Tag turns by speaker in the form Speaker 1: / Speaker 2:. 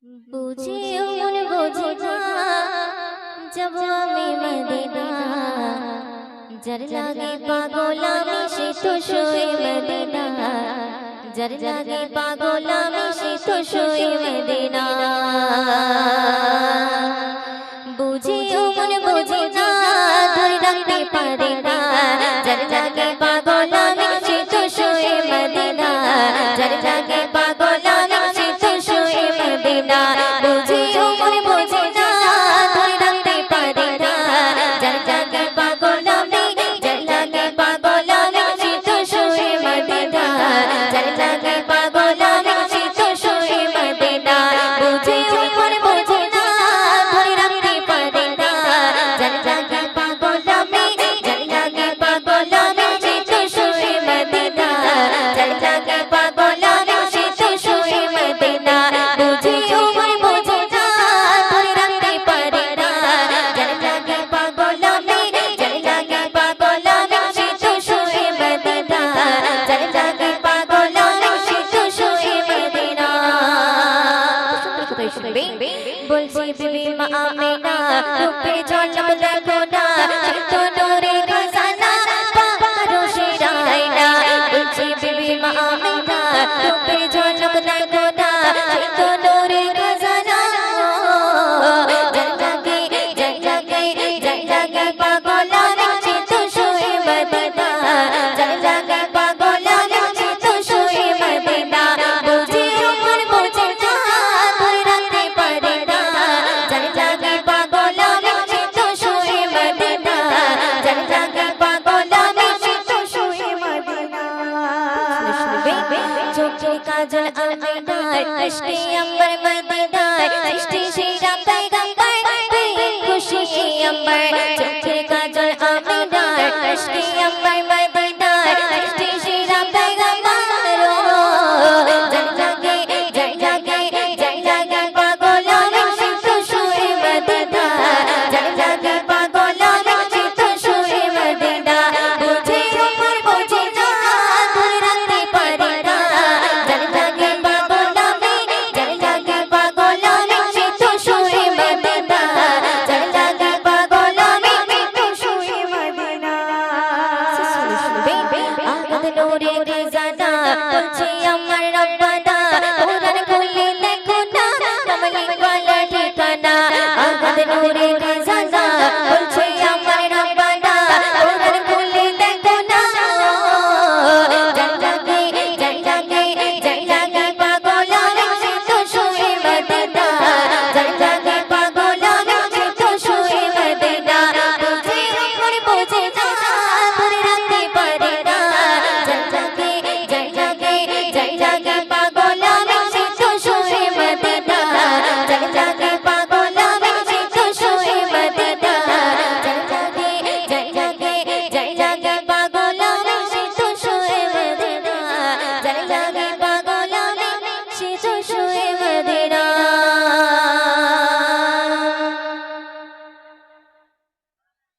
Speaker 1: বুঝিও মন বোঝে না যাব আমি মদিনা যার লাগে পাগল আমি সে তো শুয়ে মদিনা যার লাগে পাগল আমি সে তো শুয়ে মদিনা বুঝিও মন বোঝে না ধরে রাখতে পারে না যার লাগে পাগল আমি সে তো শুয়ে মদিনা যার লাগে পাগল আমি সে তো শুয়ে মদিনা বুঝিও মন বোঝে না ধরে রাখতে পারে না যার লাগে পাগল আমি যার লাগে পাগল আমি সে তো শুয়ে মদিনা যার লাগে পাগল আমি সে তো শুয়ে মদিনা বুঝিও মন বোঝে না ধরে রাখতে পারে না যার লাগে পাগল আমি যার লাগে পাগল আমি সে তো শুয়ে মদিনা যার লাগে পাগল আমি সে তো শুয়ে মদিনা বুঝিও মন বোঝে না ধরে রাখতে পারে না যার লাগে পাগল আমি যার লাগে পাগল আমি সে তো শুয়ে মদিনা যার লাগে পাগল আমি সে তো শুয়ে মদিনা বলছি বিবি মা আমিনা রূপে ঝলক দেখো না সে তো নূরে খজানা পারো সে রায়না বলছি বিবি মা আমিনা রূপে ঝলক দেখো না সে তো নূরে খজানা জাগে পাগল আমি সে তো শুয়ে মদিনা জাগে পাগল আমি সে তো শুয়ে মদিনা বুঝিও মন বোঝে না ধরে রাখতে পারে না জাগে পাগল আমি সে তো শুয়ে মদিনা জাগে পাগল আমি সে তো শুয়ে মদিনা চোখে কাজল আমিনার ইশকে আম্বার মদিনার সৃষ্টি সেরা पैगंबर খুশি আম্বার চোখে কাজল আমিনার ইশকে আম্বার মদিনার সৃষ্টি সেরা पैगंबर জাগে পাগল আমি সে তো শুয়ে মদিনা জাগে পাগল আমি সে তো শুয়ে মদিনা বুঝিও মন বোঝে না ধরে রাখতে পারে না জাগে পাগল আমি জাগে পাগল আমি সে তো শুয়ে মদিনা জাগে পাগল আমি সে তো শুয়ে মদিনা আগত নূরে রেজানা বলছি আমার রব্বানা কোরআন খুলে দেখো না কমলি ওয়ালা ঠিকানা আগত নূরে রেজানা বলছি আমার রব্বানা কোরআন খুলে দেখো না জাগে পাগল আমি সে তো শুয়ে মদিনা জাগে পাগল আমি সে তো শুয়ে মদিনা বুঝিও মন বোঝে না ধরে রাখতে পারে না জাগে পাগল আমি সে তো শুয়ে মদিনা জাগে পাগল আমি সে তো শুয়ে মদিনা জাগে পাগল আমি সে তো শুয়ে মদিনা জাগে